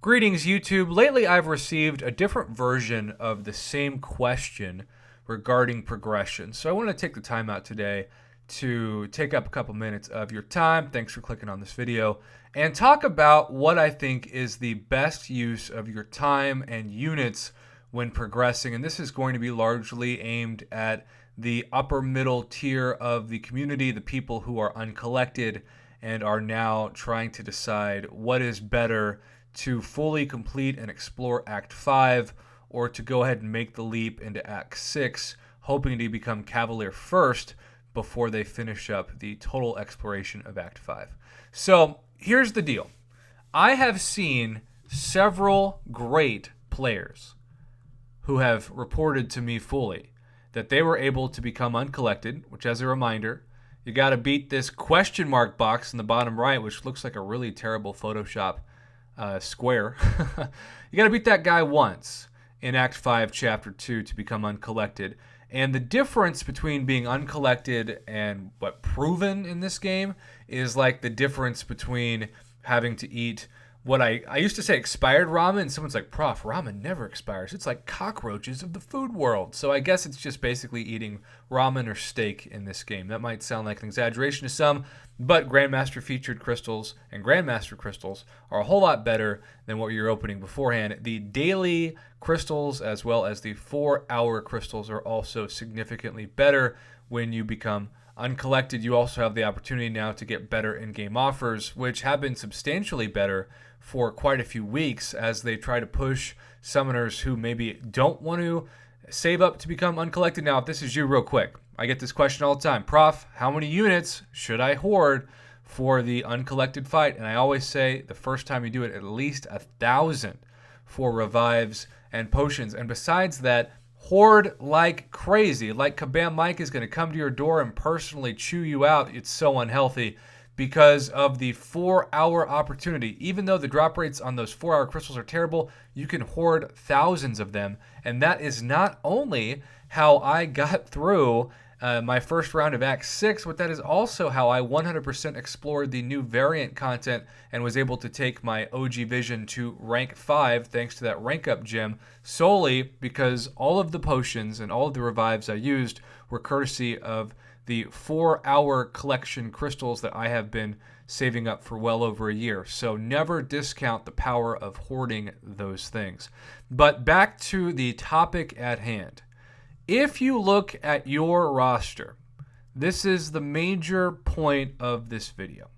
Greetings, YouTube. Lately, I've received a different version of the same question regarding progression. So I want to take the time out today to take up a couple minutes of your time. Thanks for clicking on this video and talk about what I think is the best use of your time and units when progressing. And this is going to be largely aimed at the upper middle tier of the community, the people who are uncollected and are now trying to decide what is better to fully complete and explore Act 5 or to go ahead and make the leap into Act 6, hoping to become Cavalier first before they finish up the total exploration of Act 5. So here's the deal. I have seen several great players who have reported to me fully that they were able to become uncollected, which, as a reminder, you got to beat this question mark box in the bottom right, which looks like a really terrible Photoshop square. You got to beat that guy once in Act 5, Chapter 2 to become uncollected. And the difference between being uncollected and proven in this game is like the difference between having to eat what I used to say expired ramen, and someone's like, Prof, ramen never expires. It's like cockroaches of the food world. So I guess it's just basically eating ramen or steak in this game. That might sound like an exaggeration to some, but Grandmaster featured crystals and Grandmaster crystals are a whole lot better than what you're opening beforehand. The daily crystals as well as the 4-hour crystals are also significantly better when you become uncollected. You also have the opportunity now to get better in-game offers, which have been substantially better for quite a few weeks as they try to push summoners who maybe don't want to save up to become uncollected. Now, if this is you, real quick, I get this question all the time. Prof, how many units should I hoard for the uncollected fight? And I always say the first time you do it, at least 1,000 for revives and potions. And besides that, hoard like crazy. Like Kabam Mike is going to come to your door and personally chew you out. It's so unhealthy because of the 4-hour opportunity. Even though the drop rates on those 4-hour crystals are terrible, you can hoard thousands of them. And that is not only how I got through my first round of Act 6, but that is also how I 100% explored the new variant content and was able to take my OG Vision to rank 5 thanks to that rank up gem, solely because all of the potions and all of the revives I used were courtesy of the 4-hour collection crystals that I have been saving up for well over a year. So never discount the power of hoarding those things. But back to the topic at hand. If you look at your roster, this is the major point of this video.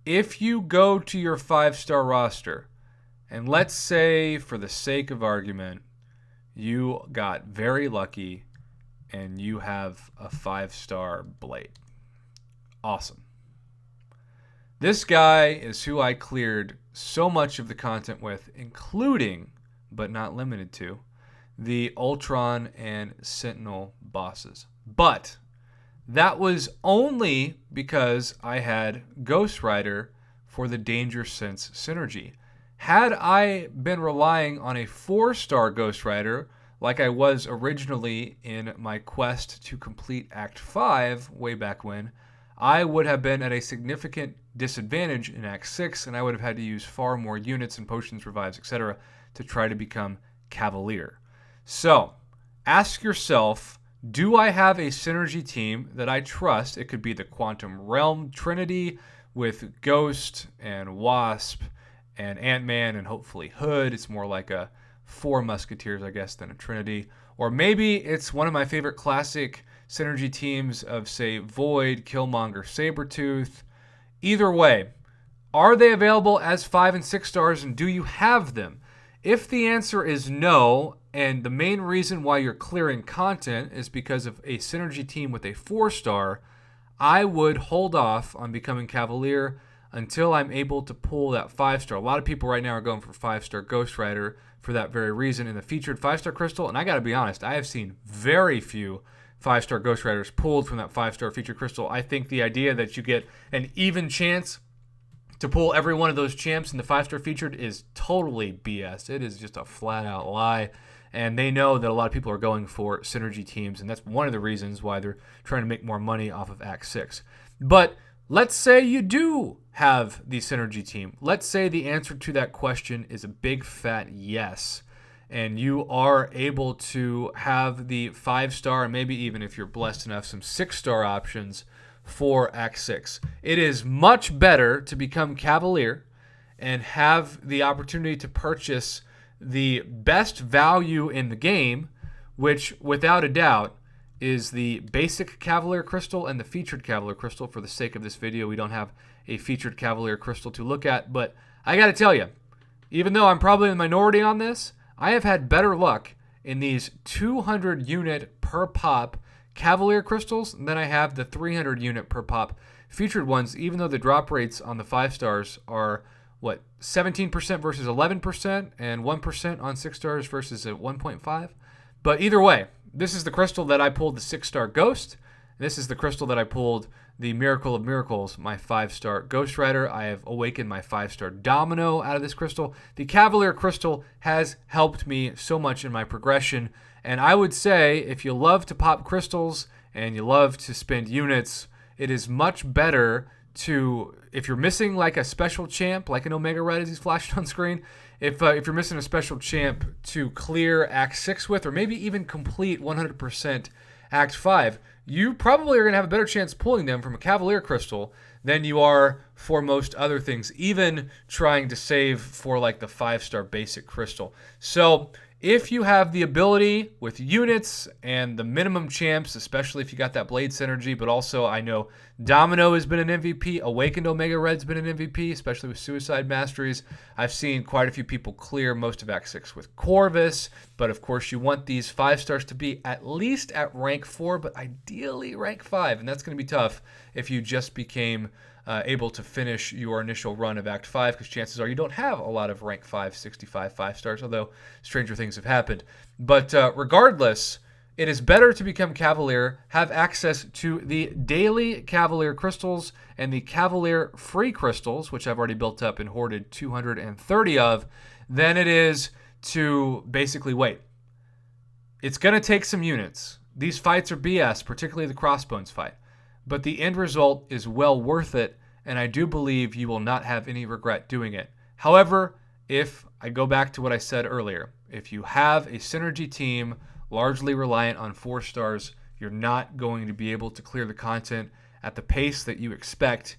If you go to your 5-star roster, and let's say for the sake of argument, you got very lucky and you have a 5-star blade. Awesome. This guy is who I cleared so much of the content with, including, but not limited to, the Ultron and Sentinel bosses. But that was only because I had Ghost Rider for the Danger Sense synergy. Had I been relying on a 4-star Ghost Rider, like I was originally in my quest to complete Act 5 way back when, I would have been at a significant disadvantage in Act 6, and I would have had to use far more units and potions, revives, etc. to try to become Cavalier. So, ask yourself, do I have a synergy team that I trust? It could be the Quantum Realm Trinity with Ghost and Wasp and Ant-Man and hopefully Hood. It's more like a 4 Musketeers, I guess, than a Trinity. Or maybe it's one of my favorite classic synergy teams of, say, Void, Killmonger, Sabretooth. Either way, are they available as 5 and 6 stars, and do you have them? If the answer is no, and the main reason why you're clearing content is because of a synergy team with a 4-star, I would hold off on becoming Cavalier until I'm able to pull that 5-star. A lot of people right now are going for 5-star Ghost Rider for that very reason in the featured 5-star crystal. And I got to be honest, I have seen very few 5-star Ghost Riders pulled from that 5-star featured crystal. I think the idea that you get an even chance to pull every one of those champs in the 5-star featured is totally BS. It is just a flat out lie. And they know that a lot of people are going for synergy teams, and that's one of the reasons why they're trying to make more money off of Act 6. But Let's say you do have the synergy team. Let's say the answer to that question is a big fat yes, and you are able to have the 5-star, and maybe even if you're blessed enough, some 6-star options for Act 6. It is much better to become Cavalier and have the opportunity to purchase the best value in the game, which without a doubt is the basic Cavalier crystal and the featured Cavalier crystal. For the sake of this video, we don't have a featured Cavalier crystal to look at, but I got to tell you, even though I'm probably in the minority on this, I have had better luck in these 200 unit per pop Cavalier crystals than I have the 300 unit per pop featured ones, even though the drop rates on the 5-stars are 17% versus 11% and 1% on 6-stars versus a 1.5. But either way, this is the crystal that I pulled the 6-star Ghost. This is the crystal that I pulled the Miracle of Miracles, my 5-star Ghost Rider. I have awakened my 5-star Domino out of this crystal. The Cavalier crystal has helped me so much in my progression. And I would say if you love to pop crystals and you love to spend units, it is much better to, if you're missing like a special champ, like an Omega Red as he's flashing on screen, if you're missing a special champ to clear Act 6 with, or maybe even complete 100% Act 5, you probably are going to have a better chance pulling them from a Cavalier crystal than you are for most other things, even trying to save for like the 5-star basic crystal. So if you have the ability with units and the minimum champs, especially if you got that Blade synergy, but also I know Domino has been an MVP, Awakened Omega Red's been an MVP, especially with Suicide Masteries. I've seen quite a few people clear most of Act 6 with Corvus, but of course you want these 5-stars to be at least at rank 4, but ideally rank 5, and that's going to be tough if you just became able to finish your initial run of Act 5, because chances are you don't have a lot of rank 5, 65 5-stars, although stranger things have happened. But regardless, it is better to become Cavalier, have access to the daily Cavalier crystals and the Cavalier free crystals, which I've already built up and hoarded 230 of, than it is to basically wait. It's going to take some units. These fights are BS, particularly the Crossbones fight. But the end result is well worth it, and I do believe you will not have any regret doing it. However, if I go back to what I said earlier, if you have a synergy team largely reliant on 4-stars, you're not going to be able to clear the content at the pace that you expect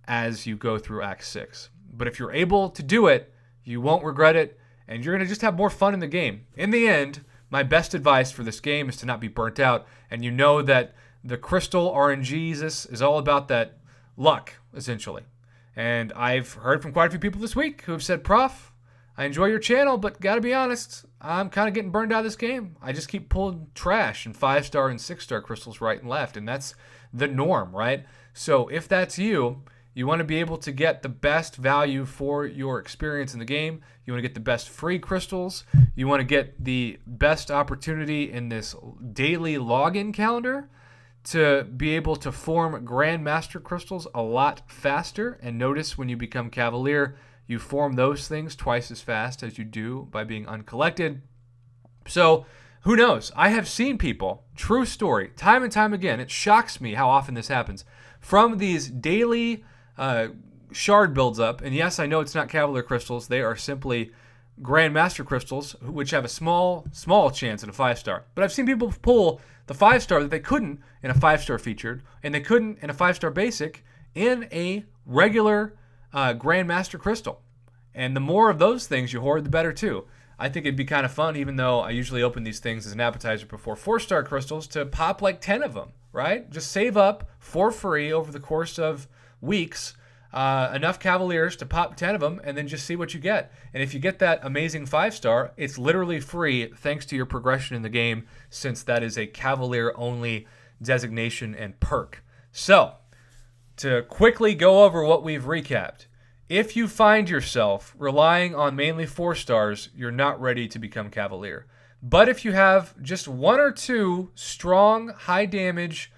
as you go through Act 6. But if you're able to do it, you won't regret it, and you're going to just have more fun in the game. In the end, my best advice for this game is to not be burnt out, and you know that the crystal RNG is all about that luck, essentially. And I've heard from quite a few people this week who have said, Prof, I enjoy your channel, but gotta be honest, I'm kind of getting burned out of this game. I just keep pulling trash and 5-star and 6-star crystals right and left, and that's the norm, right? So if that's you, you want to be able to get the best value for your experience in the game. You want to get the best free crystals. You want to get the best opportunity in this daily login calendar to be able to form Grandmaster crystals a lot faster. And notice when you become Cavalier, you form those things twice as fast as you do by being uncollected. So who knows? I have seen people, true story, time and time again, it shocks me how often this happens, from these daily shard builds up. And yes, I know it's not Cavalier crystals. They are simply Grandmaster crystals, which have a small chance at a 5-star. But I've seen people pull the 5-star that they couldn't in a 5-star featured, and they couldn't in a 5-star basic in a regular Grandmaster crystal. And the more of those things you hoard, the better too. I think it'd be kind of fun, even though I usually open these things as an appetizer before 4-star crystals, to pop like 10 of them, right? Just save up for free over the course of weeks enough Cavaliers to pop 10 of them, and then just see what you get. And if you get that amazing 5-star, it's literally free thanks to your progression in the game, since that is a Cavalier-only designation and perk. So, to quickly go over what we've recapped, if you find yourself relying on mainly 4-stars, you're not ready to become Cavalier. But if you have just 1 or 2 strong, high damage,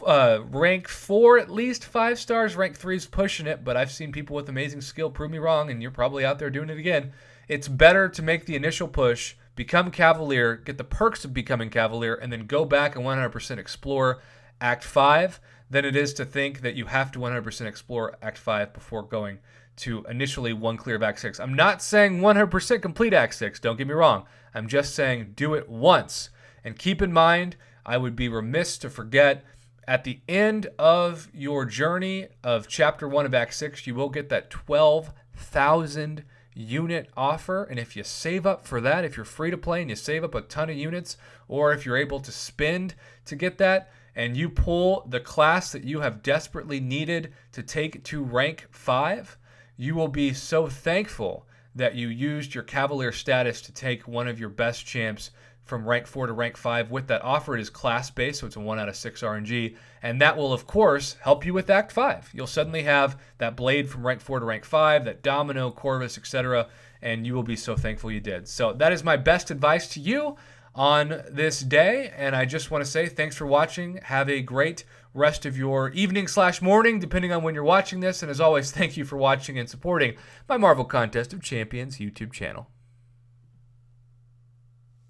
rank 4 at least 5-stars, rank 3 is pushing it, but I've seen people with amazing skill prove me wrong, and you're probably out there doing it again. It's better to make the initial push, become Cavalier, get the perks of becoming Cavalier, and then go back and 100% explore Act 5 than it is to think that you have to 100% explore Act 5 before going to initially one clear of Act 6. I'm not saying 100% complete Act 6, don't get me wrong. I'm just saying do it once. And keep in mind, I would be remiss to forget, at the end of your journey of Chapter 1 of Act 6, you will get that 12,000 unit offer. And if you save up for that, if you're free to play and you save up a ton of units, or if you're able to spend to get that, and you pull the class that you have desperately needed to take to rank 5, you will be so thankful that you used your Cavalier status to take one of your best champs from rank 4 to rank 5 with that offer. It is class-based, so it's a 1 out of 6 RNG, and that will, of course, help you with Act 5. You'll suddenly have that blade from rank 4 to rank 5, that Domino, Corvus, etc., and you will be so thankful you did. So that is my best advice to you on this day, and I just want to say thanks for watching. Have a great rest of your evening/morning, depending on when you're watching this, and as always, thank you for watching and supporting my Marvel Contest of Champions YouTube channel.